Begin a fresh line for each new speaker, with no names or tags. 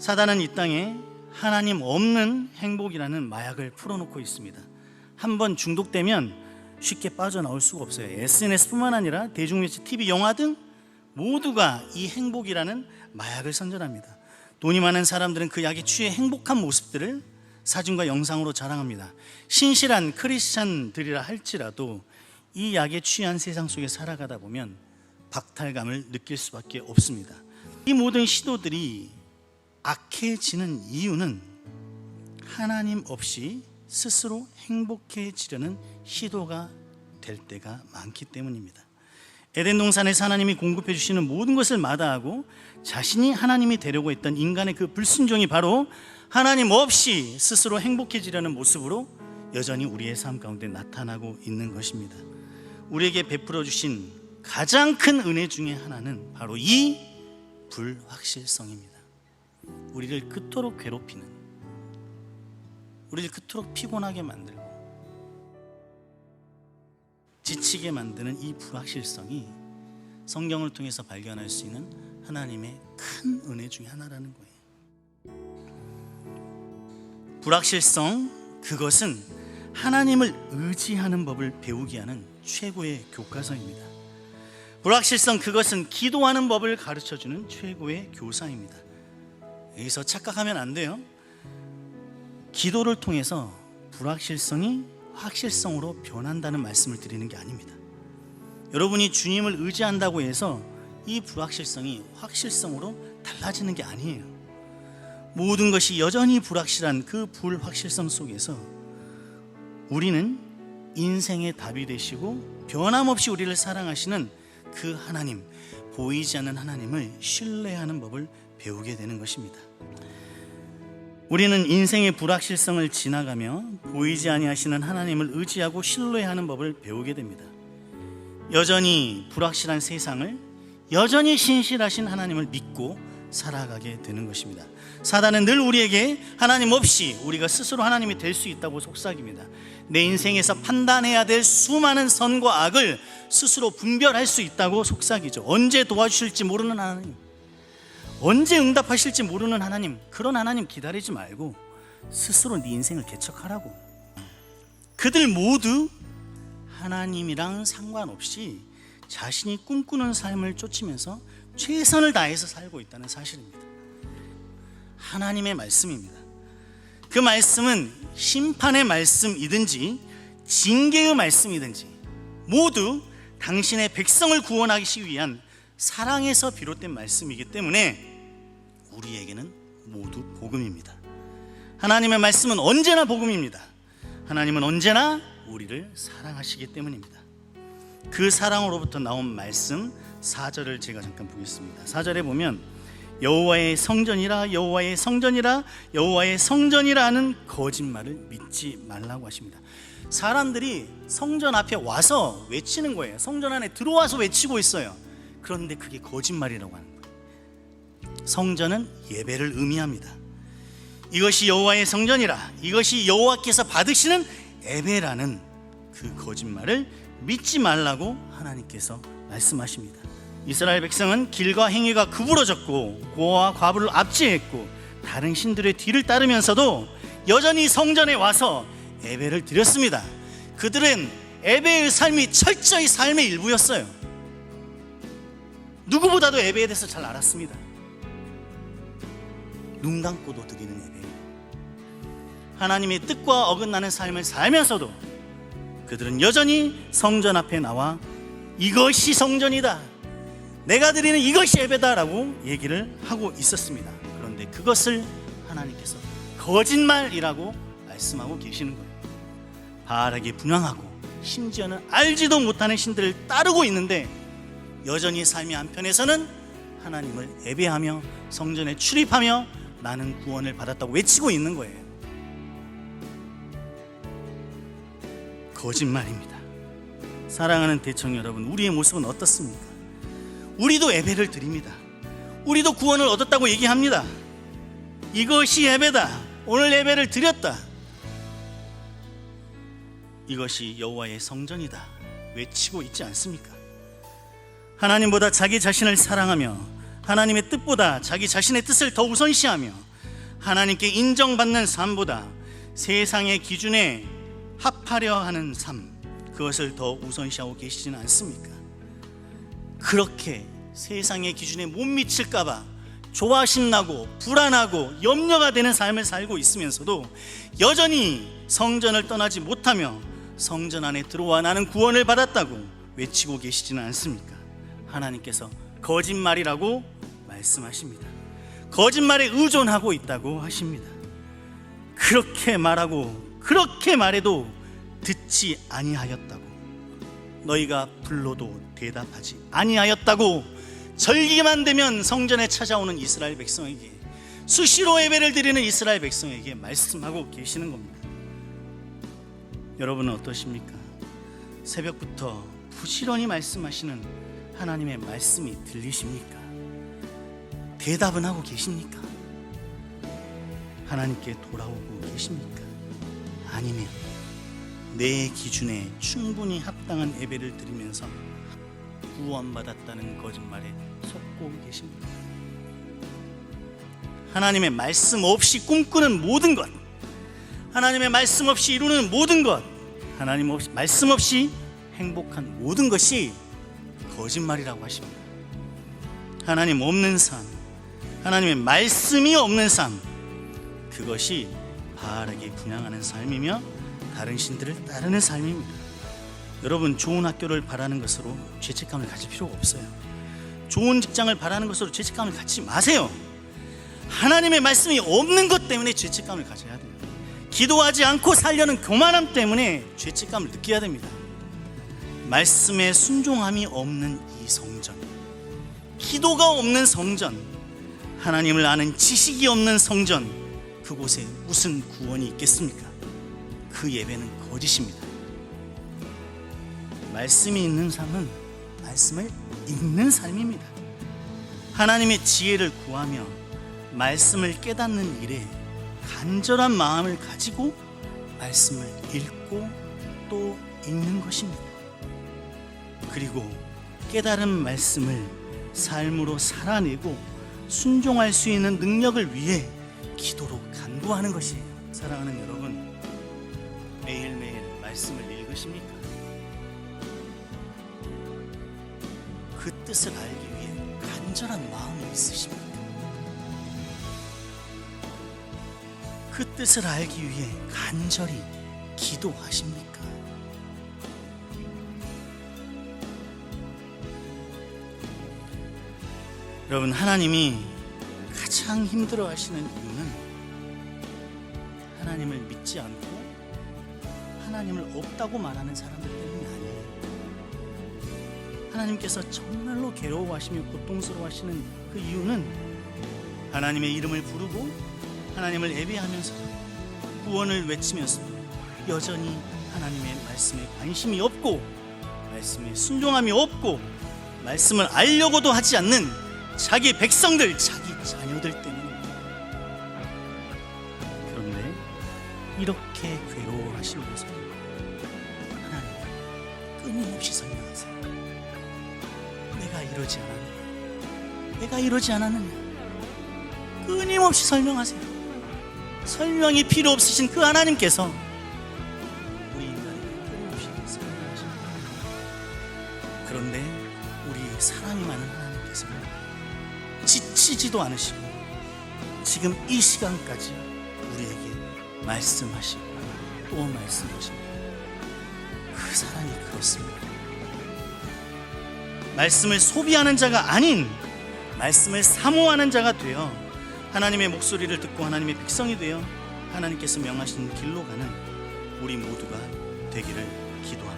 사단은 이 땅에 하나님 없는 행복이라는 마약을 풀어놓고 있습니다. 한번 중독되면 쉽게 빠져나올 수가 없어요. SNS뿐만 아니라 대중매체, TV, 영화 등 모두가 이 행복이라는 마약을 선전합니다. 돈이 많은 사람들은 그 약에 취해 행복한 모습들을 사진과 영상으로 자랑합니다. 신실한 크리스찬들이라 할지라도 이 약에 취한 세상 속에 살아가다 보면 박탈감을 느낄 수밖에 없습니다. 이 모든 시도들이 악해지는 이유는 하나님 없이 스스로 행복해지려는 시도가 될 때가 많기 때문입니다. 에덴 동산에서 하나님이 공급해 주시는 모든 것을 마다하고 자신이 하나님이 되려고 했던 인간의 그 불순종이 바로 하나님 없이 스스로 행복해지려는 모습으로 여전히 우리의 삶 가운데 나타나고 있는 것입니다. 우리에게 베풀어 주신 가장 큰 은혜 중에 하나는 바로 이 불확실성입니다. 우리를 그토록 괴롭히는, 우리를 그토록 피곤하게 만들고 지치게 만드는 이 불확실성이 성경을 통해서 발견할 수 있는 하나님의 큰 은혜 중에 하나라는 거예요. 불확실성, 그것은 하나님을 의지하는 법을 배우게 하는 최고의 교과서입니다. 불확실성, 그것은 기도하는 법을 가르쳐주는 최고의 교사입니다. 여기서 착각하면 안 돼요. 기도를 통해서 불확실성이 확실성으로 변한다는 말씀을 드리는 게 아닙니다. 여러분이 주님을 의지한다고 해서 이 불확실성이 확실성으로 달라지는 게 아니에요. 모든 것이 여전히 불확실한 그 불확실성 속에서 우리는 인생의 답이 되시고 변함없이 우리를 사랑하시는 그 하나님, 보이지 않는 하나님을 신뢰하는 법을 배우게 되는 것입니다. 우리는 인생의 불확실성을 지나가며 보이지 아니하시는 하나님을 의지하고 신뢰하는 법을 배우게 됩니다. 여전히 불확실한 세상을 여전히 신실하신 하나님을 믿고 살아가게 되는 것입니다. 사단은 늘 우리에게 하나님 없이 우리가 스스로 하나님이 될 수 있다고 속삭입니다. 내 인생에서 판단해야 될 수많은 선과 악을 스스로 분별할 수 있다고 속삭이죠. 언제 도와주실지 모르는 하나님, 언제 응답하실지 모르는 하나님, 그런 하나님 기다리지 말고 스스로 네 인생을 개척하라고. 그들 모두 하나님이랑 상관없이 자신이 꿈꾸는 삶을 쫓으면서 최선을 다해서 살고 있다는 사실입니다. 하나님의 말씀입니다. 그 말씀은 심판의 말씀이든지 징계의 말씀이든지 모두 당신의 백성을 구원하기 위한 사랑에서 비롯된 말씀이기 때문에 우리에게는 모두 복음입니다. 하나님의 말씀은 언제나 복음입니다. 하나님은 언제나 우리를 사랑하시기 때문입니다. 그 사랑으로부터 나온 말씀 4절을 제가 잠깐 보겠습니다. 4절에 보면 여호와의 성전이라 여호와의 성전이라 여호와의 성전이라 하는 거짓말을 믿지 말라고 하십니다. 사람들이 성전 앞에 와서 외치는 거예요. 성전 안에 들어와서 외치고 있어요. 그런데 그게 거짓말이라고 하는 거예요. 성전은 예배를 의미합니다. 이것이 여호와의 성전이라, 이것이 여호와께서 받으시는 예배라는 그 거짓말을 믿지 말라고 하나님께서 말씀하십니다. 이스라엘 백성은 길과 행위가 구부러졌고 고아와 과부를 압제했고 다른 신들의 뒤를 따르면서도 여전히 성전에 와서 예배를 드렸습니다. 그들은 예배의 삶이 철저히 삶의 일부였어요. 누구보다도 예배에 대해서 잘 알았습니다. 눈 감고도 드리는 예배, 하나님의 뜻과 어긋나는 삶을 살면서도 그들은 여전히 성전 앞에 나와 이것이 성전이다, 내가 드리는 이것이 예배다라고 얘기를 하고 있었습니다. 그런데 그것을 하나님께서 거짓말이라고 말씀하고 계시는 거예요. 바알에게 분향하고 심지어는 알지도 못하는 신들을 따르고 있는데 여전히 삶의 한편에서는 하나님을 예배하며 성전에 출입하며 나는 구원을 받았다고 외치고 있는 거예요. 거짓말입니다. 사랑하는 대청 여러분, 우리의 모습은 어떻습니까? 우리도 예배를 드립니다. 우리도 구원을 얻었다고 얘기합니다. 이것이 예배다, 오늘 예배를 드렸다, 이것이 여호와의 성전이다 외치고 있지 않습니까? 하나님보다 자기 자신을 사랑하며 하나님의 뜻보다 자기 자신의 뜻을 더 우선시하며 하나님께 인정받는 삶보다 세상의 기준에 합하려 하는 삶, 그것을 더 우선시하고 계시지는 않습니까? 그렇게 세상의 기준에 못 미칠까봐 조바심 나고 불안하고 염려가 되는 삶을 살고 있으면서도 여전히 성전을 떠나지 못하며 성전 안에 들어와 나는 구원을 받았다고 외치고 계시지는 않습니까? 하나님께서 거짓말이라고 말씀하십니다. 거짓말에 의존하고 있다고 하십니다. 그렇게 말하고 그렇게 말해도 듣지 아니하였다고, 너희가 불러도 대답하지 아니하였다고 절기만 되면 성전에 찾아오는 이스라엘 백성에게, 수시로 예배를 드리는 이스라엘 백성에게 말씀하고 계시는 겁니다. 여러분은 어떠십니까? 새벽부터 부지런히 말씀하시는 하나님의 말씀이 들리십니까? 대답은 하고 계십니까? 하나님께 돌아오고 계십니까? 아니면 내 기준에 충분히 합당한 예배를 드리면서 구원받았다는 거짓말에 속고 계십니까? 하나님의 말씀 없이 꿈꾸는 모든 것, 하나님의 말씀 없이 이루는 모든 것, 하나님 없이, 말씀 없이 행복한 모든 것이 거짓말이라고 하십니다. 하나님 없는 삶, 하나님의 말씀이 없는 삶, 그것이 바알에게 분향하는 삶이며 다른 신들을 따르는 삶입니다. 여러분, 좋은 학교를 바라는 것으로 죄책감을 가질 필요가 없어요. 좋은 직장을 바라는 것으로 죄책감을 갖지 마세요. 하나님의 말씀이 없는 것 때문에 죄책감을 가져야 돼요. 기도하지 않고 살려는 교만함 때문에 죄책감을 느껴야 됩니다. 말씀에 순종함이 없는 이 성전, 기도가 없는 성전, 하나님을 아는 지식이 없는 성전, 그곳에 무슨 구원이 있겠습니까? 그 예배는 거짓입니다. 말씀이 있는 삶은 말씀을 읽는 삶입니다. 하나님의 지혜를 구하며 말씀을 깨닫는 일에 간절한 마음을 가지고 말씀을 읽고 또 읽는 것입니다. 그리고 깨달은 말씀을 삶으로 살아내고 순종할 수 있는 능력을 위해 기도로 간구하는 것이에요. 사랑하는 여러분, 매일매일 말씀을 읽으십니까? 그 뜻을 알기 위해 간절한 마음이 있으십니까? 그 뜻을 알기 위해 간절히 기도하십니까? 여러분, 하나님이 가장 힘들어하시는 이유는 하나님을 믿지 않고 하나님을 없다고 말하는 사람들 때문이 아니에요. 하나님께서 정말로 괴로워하시며 고통스러워하시는 그 이유는 하나님의 이름을 부르고 하나님을 예배하면서도 구원을 외치면서도 여전히 하나님의 말씀에 관심이 없고 말씀에 순종함이 없고 말씀을 알려고도 하지 않는 자기 백성들, 자기 자녀들 때문입니다. 그런데 이렇게 괴로워하시면서 하나님 끊임없이 설명하세요. 내가 이러지 않았느냐, 내가 이러지 않았느냐, 끊임없이 설명하세요. 설명이 필요 없으신 그 하나님께서 우리 인간에게 끊임없이 설명하십니다. 그런데 우리 사랑이 많은 하나님께서는 지치지도 않으시고 지금 이 시간까지 우리에게 말씀하시고 또 말씀하십니다. 그 사랑이 그렇습니다. 말씀을 소비하는 자가 아닌 말씀을 사모하는 자가 되어 하나님의 목소리를 듣고 하나님의 백성이 되어 하나님께서 명하신 길로 가는 우리 모두가 되기를 기도합니다.